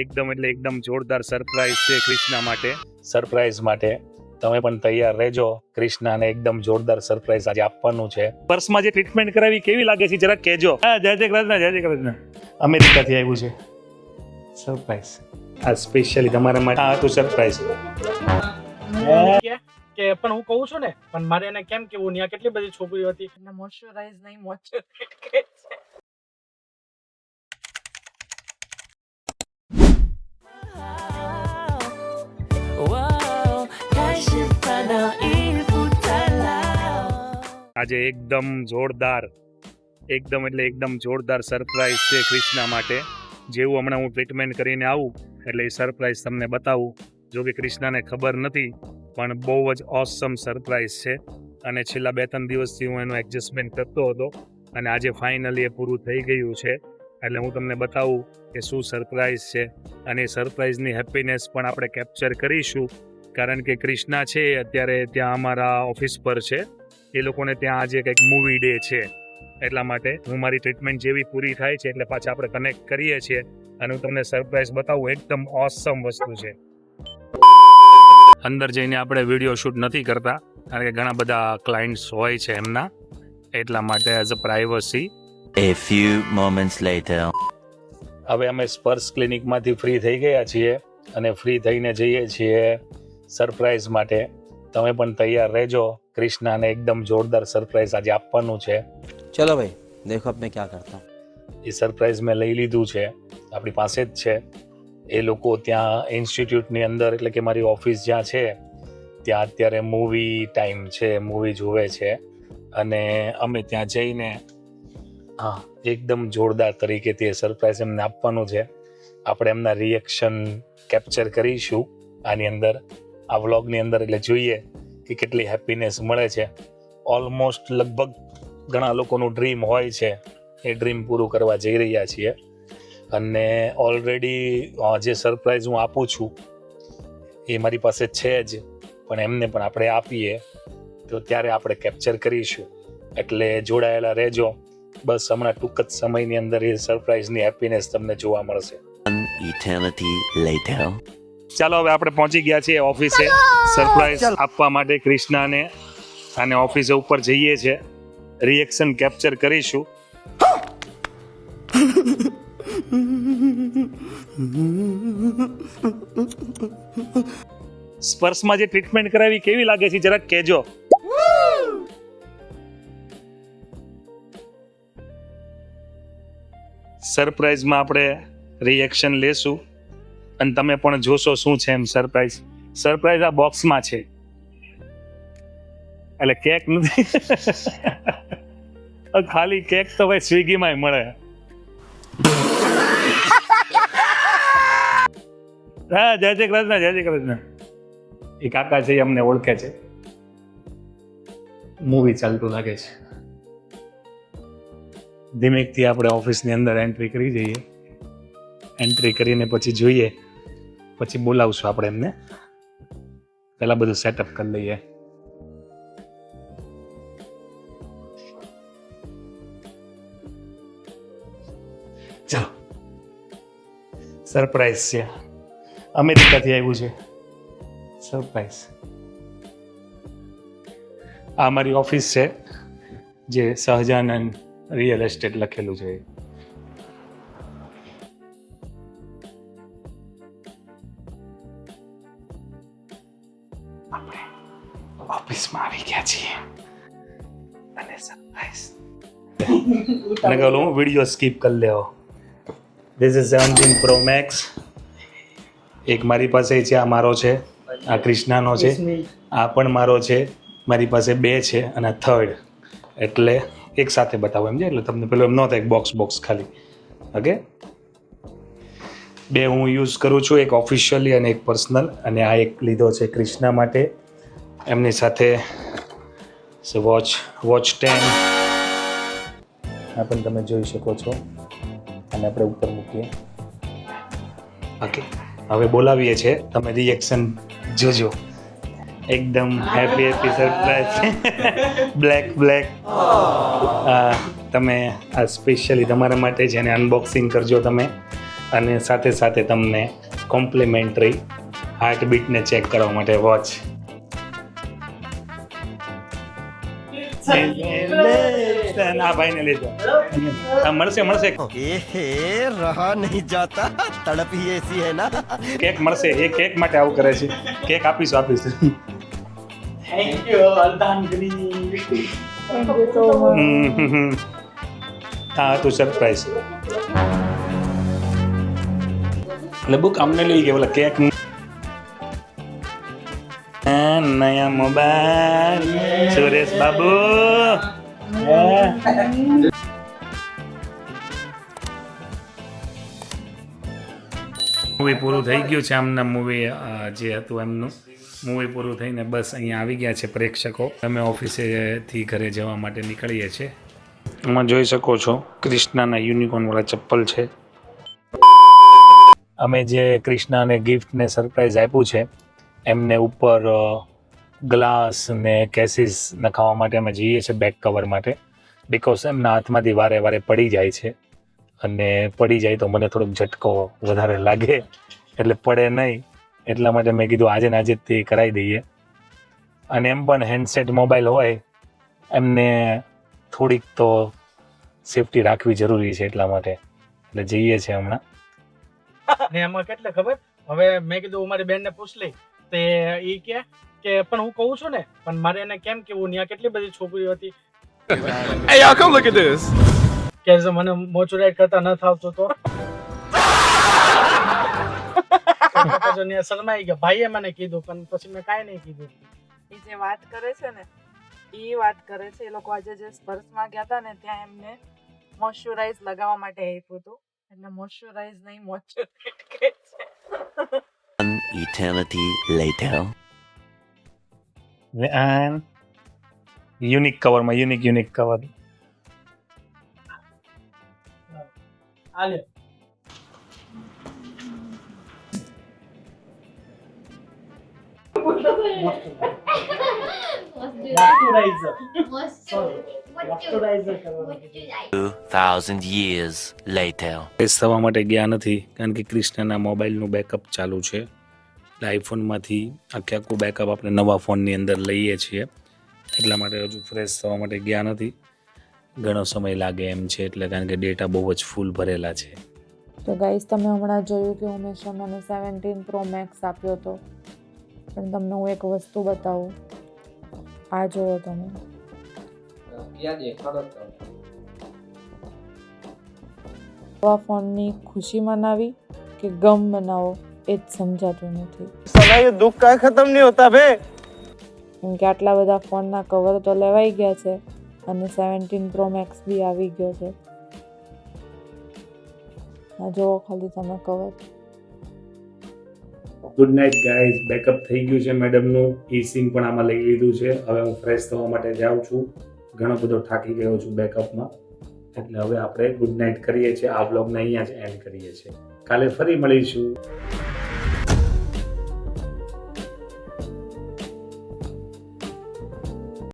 એકદમ એટલે એકદમ જોરદાર સરપ્રાઈઝ છે ક્રિષ્ના માટે. સરપ્રાઈઝ માટે તમે પણ તૈયાર રહેજો. ક્રિષ્નાને એકદમ જોરદાર સરપ્રાઈઝ આજે આપવાનું છે. પર્સમાં જે ટ્રીટમેન્ટ કરાવી કેવી લાગે છે જરા કહેજો. હા, જય શ્રી કૃષ્ણ, જય શ્રી કૃષ્ણ. અમેરિકાથી આવ્યું છે સરપ્રાઈઝ. આ સ્પેશિયલી તમારા માટે આ હતું સરપ્રાઈઝ. કે પણ હું કહું છું ને, પણ મારે એને કેમ કેવું ત્યાં કેટલી બધી છોકરીઓ હતી. મોઇશ્ચરાઇઝ નહીં, મોઇશ્ચરાઇઝ. આજે એકદમ જોરદાર, એકદમ એટલે એકદમ જોરદાર સરપ્રાઈઝ છે ક્રિષ્ના માટે. જેવું હમણાં હું ટ્રીટમેન્ટ કરીને આવું એટલે એ સરપ્રાઈઝ તમને બતાવું. જો કે ક્રિષ્નાને ખબર નથી, પણ બહુ જ ઓસમ સરપ્રાઈઝ છે. અને છેલ્લા 2-3 દિવસથી હું એનું એડજસ્ટમેન્ટ કરતો હતો અને આજે ફાઇનલી એ પૂરું થઈ ગયું છે. એટલે હું તમને બતાવું કે શું સરપ્રાઈઝ છે. અને એ સરપ્રાઈઝની હેપીનેસ પણ આપણે કેપ્ચર કરીશું. કારણ કે ક્રિષ્ના છે અત્યારે ત્યાં અમારા ઓફિસ પર છે. એ લોકોને ત્યાં આજે કંઈક મૂવી ડે છે. એટલા માટે હું મારી ટ્રીટમેન્ટ જેવી પૂરી થાય છે એટલે પાછા આપણે કનેક્ટ કરીએ છીએ અને હું તમને સરપ્રાઈઝ બતાવું. એકદમ ઓસમ વસ્તુ છે. અંદર જઈને આપણે વિડીયો શૂટ નથી કરતા કારણ કે ઘણા બધા ક્લાયન્ટ્સ હોય છે એમના, એટલા માટે as a privacy. A few moments later. હવે અમે સ્પર્શ ક્લિનિકમાંથી ફ્રી થઈ ગયા છીએ અને ફ્રી થઈને જઈએ છીએ સરપ્રાઈઝ માટે. તમે પણ તૈયાર રહેજો. ક્રિષ્નાને એકદમ જોરદાર સરપ્રાઈઝ આજે આપવાનું છે. चलो भाई देखो अब मैं क्या करता हूँ. એ સરપ્રાઈઝ મેં લઈ લીધું છે, આપણી પાસે જ છે. એ લોકો ત્યાં ઇન્સ્ટિટ્યૂટની અંદર એટલે કે મારી ઓફિસ જ્યાં છે ત્યાં અત્યારે મૂવી ટાઈમ છે, મૂવી જોવે છે. અને અમે ત્યાં જઈને એકદમ જોરદાર તરીકે તે સરપ્રાઈઝ એમને આપવાનું છે. આપણે એમના રિએક્શન કેપ્ચર કરીશું આની અંદર, આ વ્લોગની અંદર. એટલે જોઈએ કે કેટલી હેપીનેસ મળે છે. ઓલમોસ્ટ લગભગ ઘણા લોકોનું ડ્રીમ હોય છે, એ ડ્રીમ પૂરું કરવા જઈ રહ્યા છીએ. અને ઓલરેડી જે સરપ્રાઈઝ હું આપું છું એ મારી પાસે છે જ, પણ એમને પણ આપણે આપીએ તો ત્યારે આપણે કેપ્ચર કરીશું. એટલે જોડાયેલા રહેજો. બસ હમણાં ટૂંક જ સમયની અંદર એ સરપ્રાઈઝની હેપીનેસ તમને જોવા મળશે. An eternity later. ચાલો હવે આપણે પહોંચી ગયા છીએ ઓફિસે સરપ્રાઈઝ આપવા માટે ક્રિષ્નાને. અને ઓફિસે ઉપર જઈએ છીએ, રિએક્શન કેપ્ચર કરીશું. સ્પર્શમાં જે ટ્રીટમેન્ટ કરાવી કેવી લાગે છે જરાક કહેજો. સરપ્રાઈઝમાં આપણે રિએક્શન લેશું અને તમે પણ જોશો શું છે એમ સરપ્રાઈઝ. સરપ્રાઈઝ આ બોક્સમાં છે એટલે કેક નથી. ખાલી કેક તો ભાઈ સ્વિગીમાં મળે. હા, જય શ્રી કૃષ્ણ, જય શ્રી કૃષ્ણ. એ કાકા છે, અમને ઓળખે છે. મૂવી ચાલતું લાગે છે. ધીમેકથી આપણે ઓફિસની અંદર એન્ટ્રી કરી જઈએ. એન્ટ્રી કરીને પછી જોઈએ, પછી બોલાવશું આપણે એમને. પહેલાં બધું સેટઅપ કરી લઈએ. ચાલો, સરપ્રાઈઝ છે. અમેરિકાથી આવ્યું છે સરપ્રાઈઝ. આ મારી ઓફિસ છે જે સહજાનંદ રિયલ એસ્ટેટ લખેલું છે. આપણે ઓફિસમાં આવી ગયા છીએ અને સરપ્રાઈઝ. અને કહું હું વિડીયો સ્કીપ કરી લેવો. This is 17 Pro Max. એક મારી પાસે છે, આ મારો છે, આ ક્રિષ્નાનો છે, આ પણ મારો છે. મારી પાસે 2 છે અને 3rd. એટલે એક સાથે બતાવો એમ છે, એટલે તમને પેલો એમ ન થાય બોક્સ ખાલી. ઓકે, 2 હું યુઝ કરું છું, એક ઓફિશિયલી અને એક પર્સનલ. અને આ એક લીધો છે ક્રિષ્ના માટે. એમની સાથે વોચ 10 આ પણ તમે જોઈ શકો છો. અને આપણે ઉપર મૂકીએ. ઓકે, હવે બોલાવીએ છીએ. તમે રિએક્શન જોજો. એકદમ હેપી સરપ્રાઈઝ. બ્લેક તમે આ સ્પેશિયલી તમારા માટે છે, એને અનબોક્સિંગ કરજો તમે. અને સાથે સાથે તમને કોમ્પ્લિમેન્ટરી હાર્ટબીટને ચેક કરવા માટે વોચ. આ ભાઈને લેજો. મળશે रहा नहीं जाता तड़प ही ऐसी है ना કેક મળશે. એ કેક માટે આવું કરે છે. કેક આપીશું. થેન્ક યુ અર્ધાંગની. હા હતું સરપ્રાઈઝ. એટલે બુક અમને લઈ ગયા ઓલા કેક. નયા મોબાઈલ સુરેશ બાબુ. મૂવી પૂરું થઈ ગયું છે. આમના મૂવી જે હતું એમનું મૂવી પૂરું થઈને બસ અહીંયા આવી ગયા છે પ્રેક્ષકો. અમે ઓફિસેથી ઘરે જવા માટે નીકળીએ છીએ. એમાં જોઈ શકો છો ક્રિષ્નાના યુનિકોર્નવાળા ચપ્પલ છે. અમે જે ક્રિષ્નાને ગિફ્ટને સરપ્રાઈઝ આપ્યું છે એમને ઉપર ગ્લાસ ને કેસીસ નખાવવા માટે અમે જઈએ છીએ બેક કવર માટે. બિકોઝ એમના હાથમાંથી વારે વારે પડી જાય છે અને પડી જાય તો મને થોડોક ઝટકો વધારે લાગે એટલે પડે નહીં. એટલા માટે મેં કીધું આજે ને આજે જ તે કરાવી દઈએ. અને એમ પણ હેન્ડસેટ મોબાઈલ હોય એમને થોડીક તો સેફટી રાખવી જરૂરી છે એટલા માટે. એટલે જઈએ છીએ હમણાં. ને એમાં કેટલે ખબર હવે મેં કીધું મારી બેનને પૂછ લઈ તે ઈ કે પણ હું કહું છું ને પણ મારે એને કેમ કેવું ત્યાં કેટલી બધી છોકરીઓ હતી. Hey y'all come look at this કે જો મને મોચુરાઈટ કરતા ન થાવતું તો પછી ત્યાં શરમાઈ ગયા. ભાઈએ મને કીધું પણ પછી મેં કાંઈ નહીં કીધું. એ જે વાત કરે છે ને એ વાત કરે છે. એ લોકો આજે જે સ્પર્શમાં ગયા હતા ને ત્યાં એમને મોઇશ્ચરાઇઝ લગાવવા માટે આપ્યું હતું. એટલે મોઇશ્ચરાઇઝ નહીં મોઇશ્ચરાઇઝ કે છે. One eternity later. યુનિક કવરમાં યુનિક કવર. આ લે મોઇશ્ચરાઇઝર કરવાનું કીધું. 2000 years later. ફ્રેશ થવા માટે ગયા નથી કારણ કે ક્રિષ્નાના મોબાઈલનું બેકઅપ ચાલુ છે. એટલે આઈફોનમાંથી આખું બેકઅપ આપણે નવા ફોનની અંદર લઈએ છીએ એટલા માટે હજુ ફ્રેશ થવા માટે ગયા નથી. ઘણો સમય લાગે એમ છે એટલે કારણ કે ડેટા બહુ જ ફૂલ ભરેલા છે. તો ગાઈસ તમે હમણાં જોયું કે ઉમેશે મને 17 Pro Max આપ્યો હતો. પણ તમને હું એક વસ્તુ બતાવું. આ જુઓ તમે. આ ફોનની ખુશી મનાવી કે ગમ મનાવો એ જ સમજાતું નથી. साला ये दुख का खत्म नहीं होता बे કેમ કે આટલા બધા ફોનના કવર તો લેવાઈ ગયા છે અને 17 Pro Max બી આવી ગયો છે. આ જુઓ ખાલી તમે cover. Good night guys. Backup થઈ ગયું છે મેડમનું. ઈ સિમ પણ આમાં લઈ લીધું છે. હવે હું ફ્રેશ થવા માટે જાઉં છું. ઘણો બધો થાકી ગયો છું બેકઅપમાં. એટલે હવે આપણે ગુડ નાઇટ કરીએ છીએ. આ વ્લોગને અહીંયા જ એન્ડ કરીએ છીએ. કાલે ફરી મળીશું.